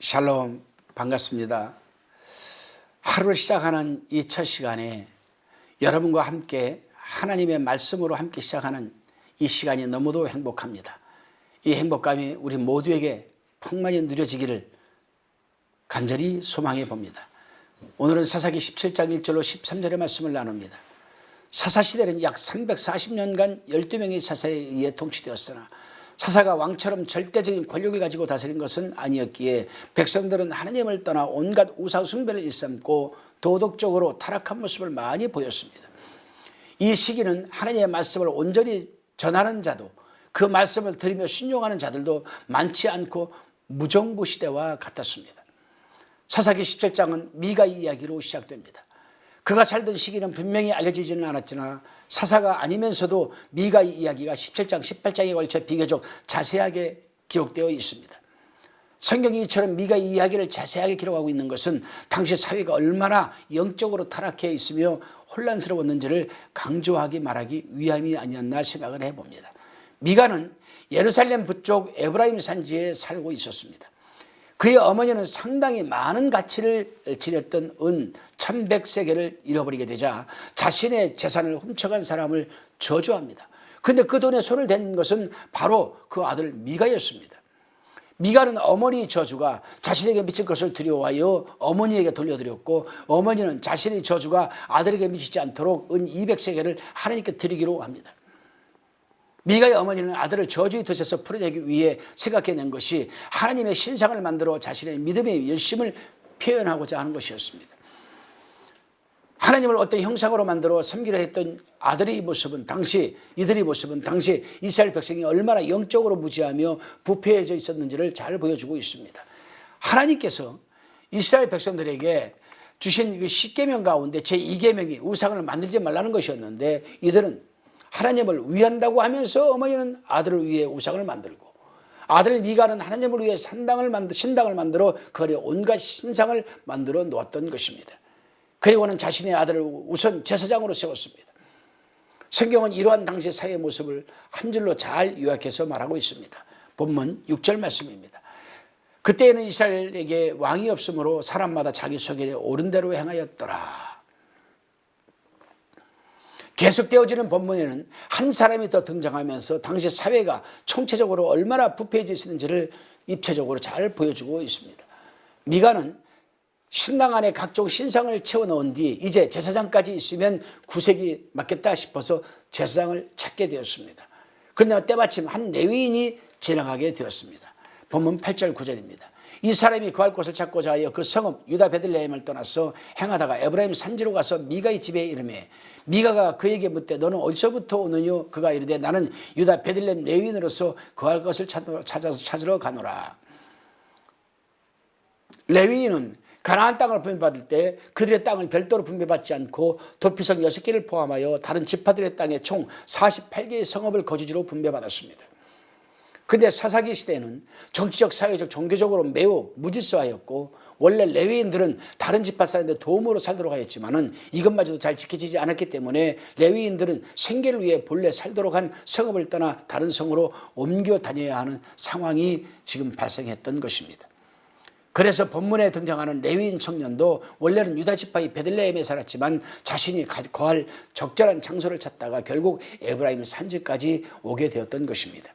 샬롬, 반갑습니다. 하루를 시작하는 이 첫 시간에 여러분과 함께 하나님의 말씀으로 함께 시작하는 이 시간이 너무도 행복합니다. 이 행복감이 우리 모두에게 풍만히 누려지기를 간절히 소망해 봅니다. 오늘은 사사기 17장 1절로 13절의 말씀을 나눕니다. 사사시대는 약 340년간 12명의 사사에 의해 통치되었으나 사사가 왕처럼 절대적인 권력을 가지고 다스린 것은 아니었기에 백성들은 하나님을 떠나 온갖 우상 숭배를 일삼고 도덕적으로 타락한 모습을 많이 보였습니다. 이 시기는 하나님의 말씀을 온전히 전하는 자도 그 말씀을 들으며 순종하는 자들도 많지 않고 무정부 시대와 같았습니다. 사사기 17장은 미가 이야기로 시작됩니다. 그가 살던 시기는 분명히 알려지지는 않았으나 사사가 아니면서도 미가 이야기가 17장, 18장에 걸쳐 비교적 자세하게 기록되어 있습니다. 성경이 이처럼 미가 이야기를 자세하게 기록하고 있는 것은 당시 사회가 얼마나 영적으로 타락해 있으며 혼란스러웠는지를 강조하기 말하기 위함이 아니었나 생각을 해봅니다. 미가는 예루살렘 북쪽 에브라임 산지에 살고 있었습니다. 그의 어머니는 상당히 많은 가치를 지녔던 은 1100세겔을 잃어버리게 되자 자신의 재산을 훔쳐간 사람을 저주합니다. 그런데 그 돈에 손을 댄 것은 바로 그 아들 미가였습니다. 미가는 어머니 저주가 자신에게 미칠 것을 두려워하여 어머니에게 돌려드렸고, 어머니는 자신의 저주가 아들에게 미치지 않도록 은 200세겔을 하나님께 드리기로 합니다. 미가의 어머니는 아들을 저주의 덫에서 풀어내기 위해 생각해낸 것이 하나님의 신상을 만들어 자신의 믿음의 열심을 표현하고자 하는 것이었습니다. 하나님을 어떤 형상으로 만들어 섬기려 했던 이들의 모습은 당시 이스라엘 백성이 얼마나 영적으로 무지하며 부패해져 있었는지를 잘 보여주고 있습니다. 하나님께서 이스라엘 백성들에게 주신 그 10계명 가운데 제2계명이 우상을 만들지 말라는 것이었는데, 이들은 하나님을 위한다고 하면서 어머니는 아들을 위해 우상을 만들고, 아들 미가는 하나님을 위해 신당을 만들어 그 안에 온갖 신상을 만들어 놓았던 것입니다. 그리고는 자신의 아들을 우선 제사장으로 세웠습니다. 성경은 이러한 당시 사회의 모습을 한 줄로 잘 요약해서 말하고 있습니다. 본문 6절 말씀입니다. 그때에는 이스라엘에게 왕이 없으므로 사람마다 자기 소견에 옳은 대로 행하였더라. 계속되어지는 본문에는 한 사람이 더 등장하면서 당시 사회가 총체적으로 얼마나 부패해져 있는지를 입체적으로 잘 보여주고 있습니다. 미가는 신당 안에 각종 신상을 채워넣은 뒤 이제 제사장까지 있으면 구색이 맞겠다 싶어서 제사장을 찾게 되었습니다. 그러나 때마침 한 레위인이 지나가게 되었습니다. 본문 8절 9절입니다. 이 사람이 거할 곳을 찾고자 하여 그 성읍 유다 베들레헴을 떠나서 행하다가 에브라임 산지로 가서 미가의 집에 이르매, 미가가 그에게 묻되 너는 어디서부터 오느뇨? 그가 이르되 나는 유다 베들레헴 레위인으로서 거할 것을 찾으러 가노라. 레위인은 가나안 땅을 분배받을 때 그들의 땅을 별도로 분배받지 않고 도피성 6개를 포함하여 다른 지파들의 땅에 총 48개의 성읍을 거주지로 분배받았습니다. 그런데 사사기 시대에는 정치적, 사회적, 종교적으로 매우 무질서하였고, 원래 레위인들은 다른 지파 사람들의 도움으로 살도록 하였지만은 이것마저도 잘 지켜지지 않았기 때문에 레위인들은 생계를 위해 본래 살도록 한 성읍을 떠나 다른 성으로 옮겨 다녀야 하는 상황이 지금 발생했던 것입니다. 그래서 본문에 등장하는 레위인 청년도 원래는 유다 지파의 베들레헴에 살았지만 자신이 거할 적절한 장소를 찾다가 결국 에브라임 산지까지 오게 되었던 것입니다.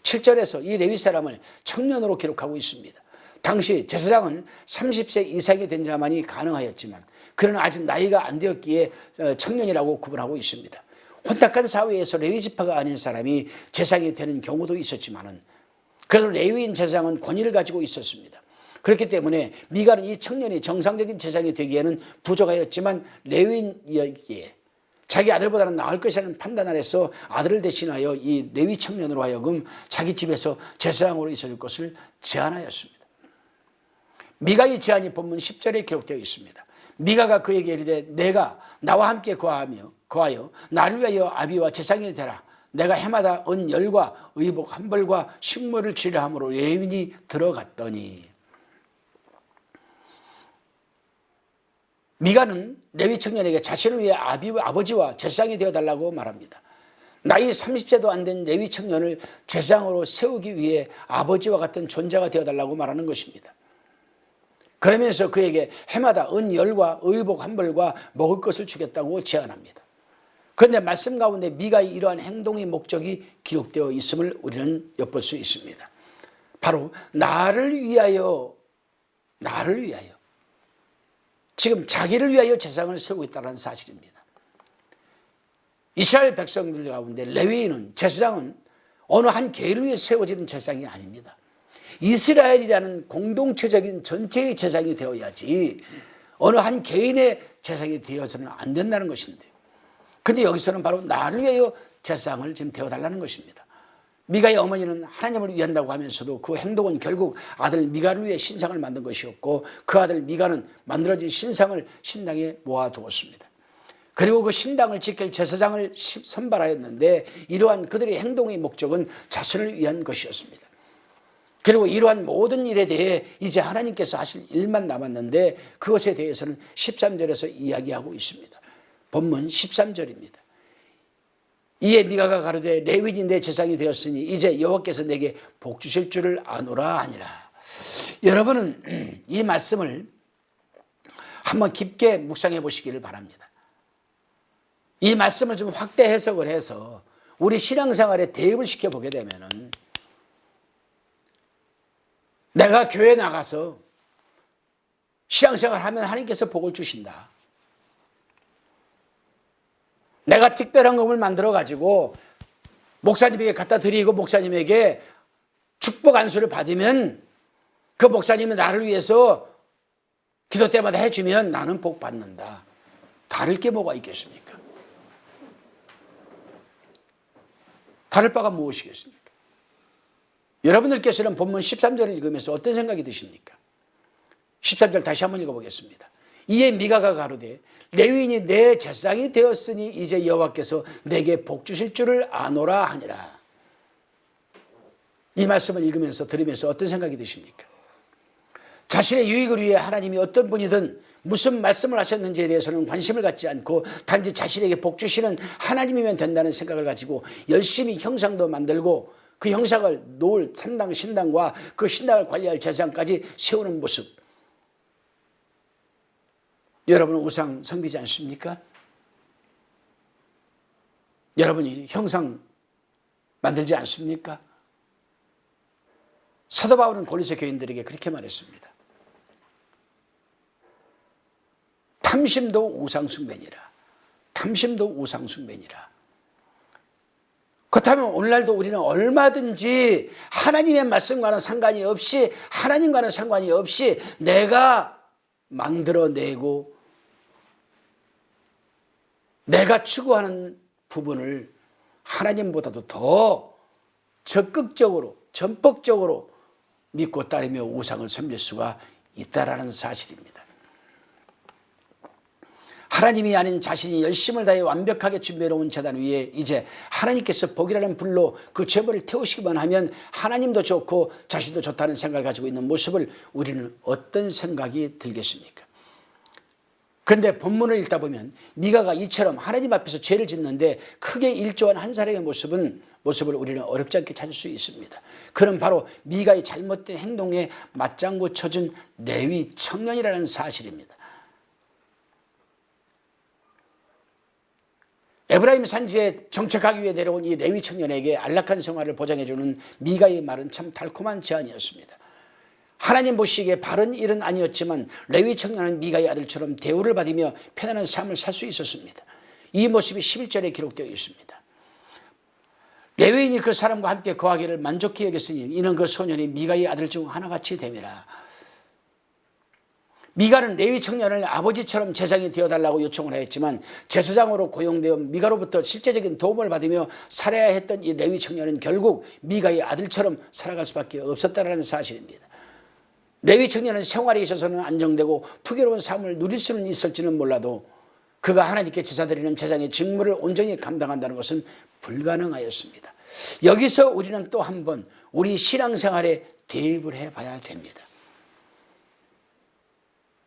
7절에서 이 레위 사람을 청년으로 기록하고 있습니다. 당시 제사장은 30세 이상이 된 자만이 가능하였지만 그는 아직 나이가 안 되었기에 청년이라고 구분하고 있습니다. 혼탁한 사회에서 레위 지파가 아닌 사람이 제사장이 되는 경우도 있었지만은 그래도 레위인 제사장은 권위를 가지고 있었습니다. 그렇기 때문에 미가는 이 청년이 정상적인 제사장이 되기에는 부족하였지만 레위인이었기에 자기 아들보다는 나을 것이라는 판단을 해서 아들을 대신하여 이 레위 청년으로 하여금 자기 집에서 제사장으로 있어줄 것을 제안하였습니다. 미가의 제안이 본문 10절에 기록되어 있습니다. 미가가 그에게 이르되 내가 나와 함께 거하여 나를 위하여 아비와 제사장이 되라. 내가 해마다 은 열과 의복 한 벌과 식물을 주리라 함으로 레위인이 들어갔더니, 미가는 레위 청년에게 자신을 위해 아버지와 제사장이 되어달라고 말합니다. 나이 30세도 안 된 레위 청년을 제사장으로 세우기 위해 아버지와 같은 존재가 되어달라고 말하는 것입니다. 그러면서 그에게 해마다 은열과 의복 한 벌과 먹을 것을 주겠다고 제안합니다. 그런데 말씀 가운데 미가의 이러한 행동의 목적이 기록되어 있음을 우리는 엿볼 수 있습니다. 바로 나를 위하여 지금 자기를 위하여 제사장을 세우고 있다는 사실입니다. 이스라엘 백성들 가운데 레위인은, 제사장은 어느 한 개인을 위해 세워지는 제사장이 아닙니다. 이스라엘이라는 공동체적인 전체의 제사장이 되어야지 어느 한 개인의 제사장이 되어서는 안 된다는 것인데, 근데 여기서는 바로 나를 위하여 제사장을 지금 되어달라는 것입니다. 미가의 어머니는 하나님을 위한다고 하면서도 그 행동은 결국 아들 미가를 위해 신상을 만든 것이었고, 그 아들 미가는 만들어진 신상을 신당에 모아두었습니다. 그리고 그 신당을 지킬 제사장을 선발하였는데, 이러한 그들의 행동의 목적은 자신을 위한 것이었습니다. 그리고 이러한 모든 일에 대해 이제 하나님께서 하실 일만 남았는데, 그것에 대해서는 13절에서 이야기하고 있습니다. 본문 13절입니다. 이에 미가가 가로되 레위인이 내 제사장이 되었으니 이제 여호와께서 내게 복 주실 줄을 아노라 하니라. 여러분은 이 말씀을 한번 깊게 묵상해 보시기를 바랍니다. 이 말씀을 좀 확대 해석을 해서 우리 신앙생활에 대입을 시켜보게 되면은, 내가 교회 나가서 신앙생활 하면 하나님께서 복을 주신다. 내가 특별한 것을 만들어 가지고 목사님에게 갖다 드리고 목사님에게 축복 안수를 받으면 그 목사님이 나를 위해서 기도 때마다 해주면 나는 복 받는다. 다를 게 뭐가 있겠습니까? 다를 바가 무엇이겠습니까? 여러분들께서는 본문 13절을 읽으면서 어떤 생각이 드십니까? 13절 다시 한번 읽어보겠습니다. 이에 미가가 가로되 레위인이 내 제사장이 되었으니 이제 여호와께서 내게 복 주실 줄을 아노라 하니라. 이 말씀을 읽으면서 들으면서 어떤 생각이 드십니까? 자신의 유익을 위해 하나님이 어떤 분이든 무슨 말씀을 하셨는지에 대해서는 관심을 갖지 않고 단지 자신에게 복 주시는 하나님이면 된다는 생각을 가지고 열심히 형상도 만들고 그 형상을 놓을 산당 신당과 그 신당을 관리할 제사장까지 세우는 모습, 여러분은 우상 섬기지 않습니까? 여러분이 형상 만들지 않습니까? 사도 바울은 고린도 교인들에게 그렇게 말했습니다. 탐심도 우상숭배니라. 탐심도 우상숭배니라. 그렇다면 오늘날도 우리는 얼마든지 하나님의 말씀과는 상관이 없이, 하나님과는 상관이 없이 내가 만들어내고 내가 추구하는 부분을 하나님보다도 더 적극적으로, 전폭적으로 믿고 따르며 우상을 섬길 수가 있다라는 사실입니다. 하나님이 아닌 자신이 열심을 다해 완벽하게 준비해놓은 제단 위에 이제 하나님께서 복이라는 불로 그 제물을 태우시기만 하면 하나님도 좋고 자신도 좋다는 생각을 가지고 있는 모습을 우리는 어떤 생각이 들겠습니까? 그런데 본문을 읽다 보면 미가가 이처럼 하나님 앞에서 죄를 짓는데 크게 일조한 한 사람의 모습을 우리는 어렵지 않게 찾을 수 있습니다. 그는 바로 미가의 잘못된 행동에 맞장구 쳐준 레위 청년이라는 사실입니다. 에브라임 산지에 정착하기 위해 내려온 이 레위 청년에게 안락한 생활을 보장해주는 미가의 말은 참 달콤한 제안이었습니다. 하나님 보시기에 바른 일은 아니었지만 레위 청년은 미가의 아들처럼 대우를 받으며 편안한 삶을 살 수 있었습니다. 이 모습이 11절에 기록되어 있습니다. 레위인이 그 사람과 함께 거하기를 만족히 여겼으니 이는 그 소년이 미가의 아들 중 하나같이 됨이라. 미가는 레위 청년을 아버지처럼 제사장이 되어달라고 요청을 하였지만 제사장으로 고용되어 미가로부터 실제적인 도움을 받으며 살아야 했던 이 레위 청년은 결국 미가의 아들처럼 살아갈 수밖에 없었다는 사실입니다. 레위 청년은 생활에 있어서는 안정되고 풍요로운 삶을 누릴 수는 있을지는 몰라도 그가 하나님께 제사드리는 제사장의 직무를 온전히 감당한다는 것은 불가능하였습니다. 여기서 우리는 또 한 번 우리 신앙생활에 대입을 해봐야 됩니다.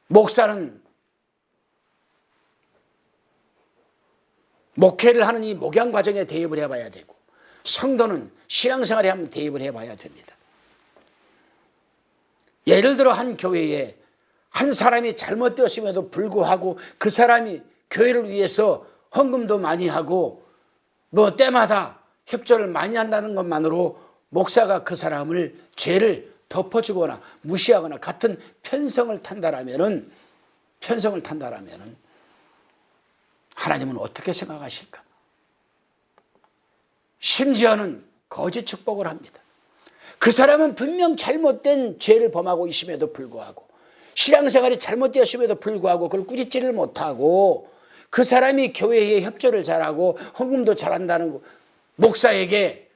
목사는 목회를 하는 이 목양 과정에 대입을 해봐야 되고, 성도는 신앙생활에 한번 대입을 해봐야 됩니다. 예를 들어 한 교회에 한 사람이 잘못되었음에도 불구하고 그 사람이 교회를 위해서 헌금도 많이 하고 뭐 때마다 협조를 많이 한다는 것만으로 목사가 그 사람을 죄를 덮어주거나 무시하거나 같은 편성을 탄다라면은 하나님은 어떻게 생각하실까? 심지어는 거짓 축복을 합니다. 그 사람은 분명 잘못된 죄를 범하고 있음에도 불구하고 신앙생활이 잘못되었음에도 불구하고 그걸 꾸짖지를 못하고 그 사람이 교회에 협조를 잘하고 헌금도 잘한다는 거, 목사에게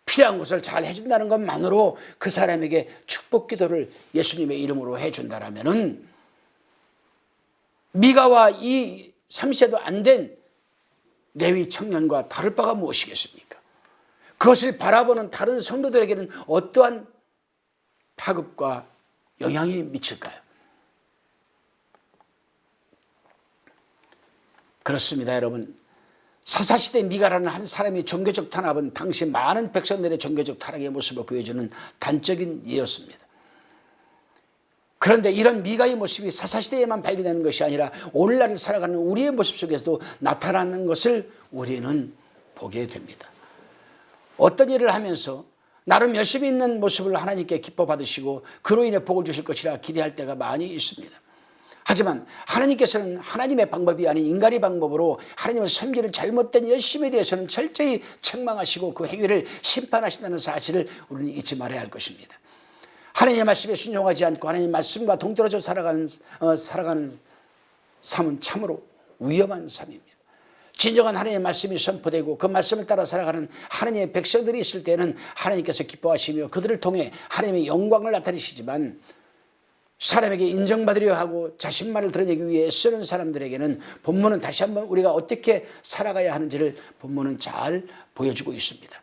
필요한 것을 잘 해준다는 것만으로 그 사람에게 축복 기도를 예수님의 이름으로 해준다라면은 미가와 이 30세도 안 된 레위 청년과 다를 바가 무엇이겠습니까? 그것을 바라보는 다른 성도들에게는 어떠한 파급과 영향이 미칠까요? 그렇습니다, 여러분. 사사시대 미가라는 한 사람이 종교적 탄압은 당시 많은 백성들의 종교적 타락의 모습을 보여주는 단적인 예였습니다. 그런데 이런 미가의 모습이 사사시대에만 발견되는 것이 아니라 오늘날을 살아가는 우리의 모습 속에서도 나타나는 것을 우리는 보게 됩니다. 어떤 일을 하면서 나름 열심히 있는 모습을 하나님께 기뻐 받으시고 그로 인해 복을 주실 것이라 기대할 때가 많이 있습니다. 하지만 하나님께서는 하나님의 방법이 아닌 인간의 방법으로 하나님을 섬기는 잘못된 열심에 대해서는 철저히 책망하시고 그 행위를 심판하신다는 사실을 우리는 잊지 말아야 할 것입니다. 하나님의 말씀에 순종하지 않고 하나님의 말씀과 동떨어져 살아가는 삶은 참으로 위험한 삶입니다. 진정한 하나님의 말씀이 선포되고 그 말씀을 따라 살아가는 하나님의 백성들이 있을 때는 하나님께서 기뻐하시며 그들을 통해 하나님의 영광을 나타내시지만 사람에게 인정받으려 하고 자신만을 드러내기 위해 쓰는 사람들에게는 본문은 다시 한번 우리가 어떻게 살아가야 하는지를 본문은 잘 보여주고 있습니다.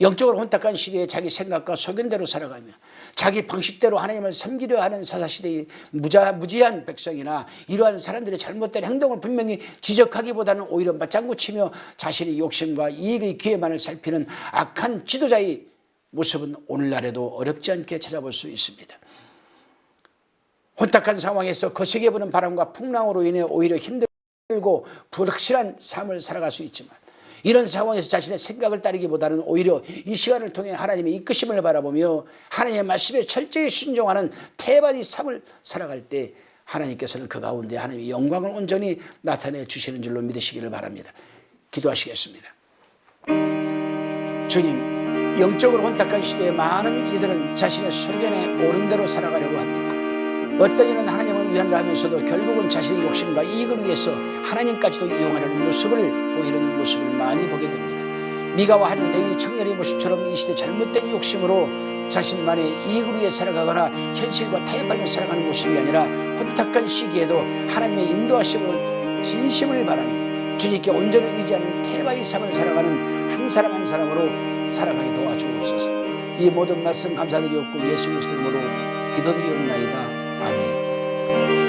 영적으로 혼탁한 시대에 자기 생각과 소견대로 살아가며 자기 방식대로 하나님을 섬기려 하는 사사시대의 무지한 백성이나 이러한 사람들의 잘못된 행동을 분명히 지적하기보다는 오히려 맞장구치며 자신의 욕심과 이익의 기회만을 살피는 악한 지도자의 모습은 오늘날에도 어렵지 않게 찾아볼 수 있습니다. 혼탁한 상황에서 거세게 부는 바람과 풍랑으로 인해 오히려 힘들고 불확실한 삶을 살아갈 수 있지만 이런 상황에서 자신의 생각을 따르기보다는 오히려 이 시간을 통해 하나님의 이끄심을 바라보며 하나님의 말씀에 철저히 순종하는 태반의 삶을 살아갈 때 하나님께서는 그 가운데 하나님의 영광을 온전히 나타내 주시는 줄로 믿으시기를 바랍니다. 기도하시겠습니다. 주님, 영적으로 혼탁한 시대에 많은 이들은 자신의 소견에 옳은 대로 살아가려고 합니다. 어떤 이는 하나님을 위한다 하면서도 결국은 자신의 욕심과 이익을 위해서 하나님까지도 이용하려는 모습을 보이는 모습을 많이 보게 됩니다. 미가와 한 레위 청년의 모습처럼 이 시대 잘못된 욕심으로 자신만의 이익을 위해 살아가거나 현실과 타협하며 살아가는 모습이 아니라 혼탁한 시기에도 하나님의 인도하심으로 진심을 바라며 주님께 온전히 의지하는 태바의 삶을 살아가는 한 사람 한 사람으로 살아가게 도와주옵소서. 이 모든 말씀 감사드리옵고 예수 그리스도 이름으로 기도드리옵나이다. 아멘.